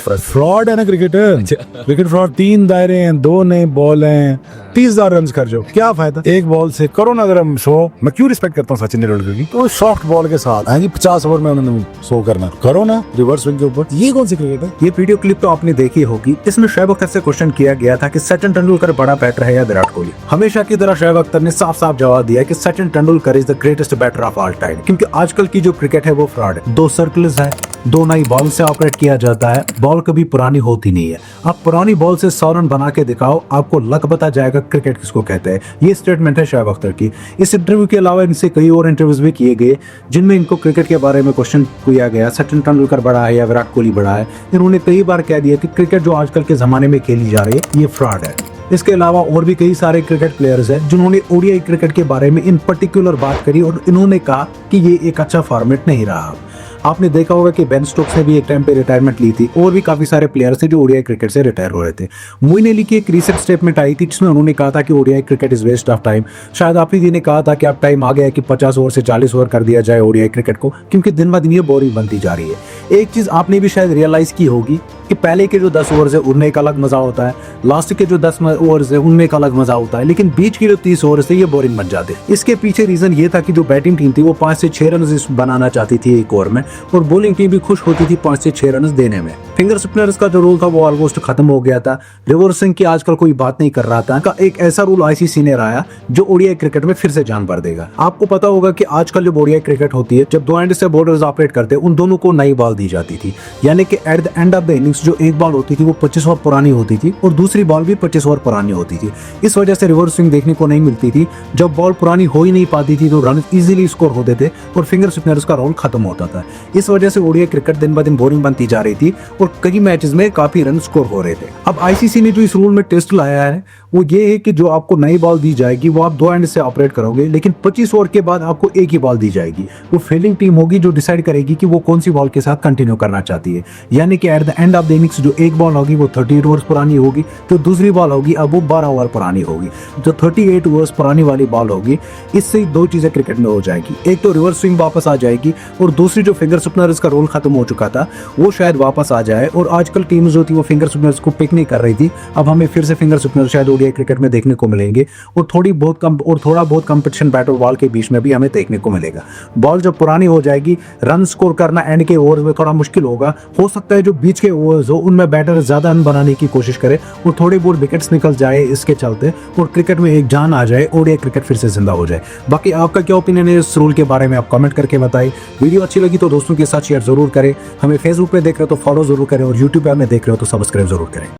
Fraud है ना cricketer. Cricket fraud, 3 दायरे हैं, 2 नए बॉल हैं, 30,000 रन खर्चो, क्या फायदा? एक बॉल से करो ना अगर हम 100। मैं क्यों रिस्पेक्ट करता हूँ सचिन तेंदुलकर की, तो सॉफ्ट बॉल के साथ आएंगे 50 ओवर में उन्होंने 100 करना, करो ना रिवर्स स्विंग के ऊपर। ये कौन सी क्रिकेट है? ये वीडियो क्लिप तो आपने देखी होगी। इसमें शोएब अख्तर से क्वेश्चन किया गया था कि सचिन तेंदुलकर बड़ा बैटर है या विराट कोहली। हमेशा की तरह शोएब अख्तर ने साफ साफ जवाब दिया कि Sachin Tendulkar is the greatest batter of all time, क्योंकि आजकल की जो क्रिकेट है वो फ्रॉड है। 2 सर्कल्स है, 2 नई बॉल से ऑपरेट किया जाता है, बॉल कभी पुरानी होती नहीं है। आप पुरानी बॉल से 100 रन बना के दिखाओ, आपको लक बता जाएगा क्रिकेट किसको कहते हैं। ये स्टेटमेंट है शोएब अख्तर की। इस इंटरव्यू के अलावा इनसे कई और इंटरव्यूज भी किए गए जिनमें इनको क्रिकेट के बारे में क्वेश्चन किया गया, सचिन तेंदुलकर बड़ा है या विराट कोहली बड़ा है। इन्होंने कई बार कह दिया कि क्रिकेट जो आजकल के जमाने में खेली जा रही है ये फ्रॉड है। इसके अलावा और भी कई सारे क्रिकेट प्लेयर्स हैं जिन्होंने ओडीआई क्रिकेट के बारे में इन पर्टिकुलर बात करी और इन्होंने कहा कि ये एक अच्छा फॉर्मेट नहीं रहा। आपने देखा होगा कि बेन स्टोक्स ने भी एक टाइम पे रिटायरमेंट ली थी और भी काफी सारे प्लेयर्स थे जो ओडीआई क्रिकेट से रिटायर हो रहे थे। मोइन अली की एक रीसेंट स्टेटमेंट आई थी जिसमें उन्होंने कहा था कि ODI cricket is waste of time. शायद आप ही ने कहा था कि अब टाइम आ गया है कि 50 ओवर से 40 ओवर कर दिया जाए ओडीआई क्रिकेट को, क्योंकि दिन ब दिन ये बोरिंग बनती जा रही है। एक चीज आपने भी शायद रियलाइज की होगी कि पहले के जो 10 ओवर है उनमें एक अलग मजा होता है, लास्ट के जो 10 ओवर है उनमें एक अलग मजा होता है, लेकिन बीच के जो 30 ओवर से ये बोरिंग बन जाते। इसके पीछे रीजन ये था कि जो बैटिंग टीम थी वो 5 से 6 रन बनाना चाहती थी एक ओवर में, और बॉलिंग टीम भी खुश होती थी 5 से 6 रन देने में। फिंगर स्पिनर्स का जो रोल था वो ऑलमोस्ट खत्म हो गया था। रिवर्सिंग की आजकल कोई बात नहीं कर रहा था। का एक ऐसा रूल आईसीसी ने लाया जो ओडीआई क्रिकेट में फिर से जान भर देगा। आपको पता होगा कि आजकल जो ओडीआई क्रिकेट होती है, जब 2 एंड से बॉलर्स ऑपरेट करते हैं उन दोनों को नई बॉल दी जाती थी, यानी कि at the end of the innings जो एक बॉल होती थी वो 25 ओवर पुरानी होती थी और दूसरी बॉल भी 25 ओवर पुरानी होती थी। इस वजह से रिवर्स स्विंग देखने को नहीं मिलती थी। जब बॉल पुरानी हो ही नहीं पाती थी तो रन इजीली स्कोर होते थे और फिंगर स्पिनर्स का रोल खत्म होता था। इस वजह से ओडीआई क्रिकेट दिन ब दिन बोरिंग बनती जा रही थी और कई मैचेस में काफी रन स्कोर हो रहे थे। अब आईसीसी ने जो इस रूल में टेस्ट लाया है वो ये है कि जो आपको नई बॉल दी जाएगी वो आप 2 एंड से ऑपरेट करोगे, लेकिन 25 ओवर के बाद आपको एक ही बॉल दी जाएगी। वो फील्डिंग टीम होगी जो डिसाइड करेगी कि वो कौन सी बॉल के साथ कंटिन्यू करना चाहती है, यानी कि at the end of the innings जो एक बॉल होगी वो 38 ओवर्स पुरानी होगी, जो दूसरी बॉल होगी अब वो 12 ओवर पुरानी होगी। जो 38 ओवर्स पुरानी वाली बॉल होगी, इससे 2 चीजें क्रिकेट में हो जाएगी। एक तो रिवर्स स्विंग वापस आ जाएगी और दूसरी जो फिंगर स्पिनर्स का रोल खत्म हो चुका था वो शायद वापस आ जाए। और आजकल टीम्स जो थी वो फिंगर स्पिनर्स को पिक नहीं कर रही थी। अब हमें फिर से फिंगर स्पिनर शायद ओडीआई क्रिकेट में देखने को मिलेंगे और थोड़ा बहुत कंपटीशन बैट और बॉल के बीच में भी हमें देखने को मिलेगा। बॉल जब पुरानी हो जाएगी, रन स्कोर करना एंड के ओवर में थोड़ा मुश्किल होगा। हो सकता है जो बीच के ओवर्स हो उनमें बैटर ज्यादा रन बनाने की कोशिश करे और थोड़ी बहुत विकेट्स निकल जाए इसके चलते, और क्रिकेट में एक जान आ जाए, ओडीआई क्रिकेट फिर से जिंदा हो जाए। बाकी आपका क्या ओपिनियन है इस रूल के बारे में, आप कमेंट करके बताइए। वीडियो अच्छी लगी तो दोस्तों के साथ शेयर जरूर करें। हमें फेसबुक पे देख रहे हो तो फॉलो जरूर करें और यूट्यूब पे हमें देख रहे हो तो सब्सक्राइब जरूर करें।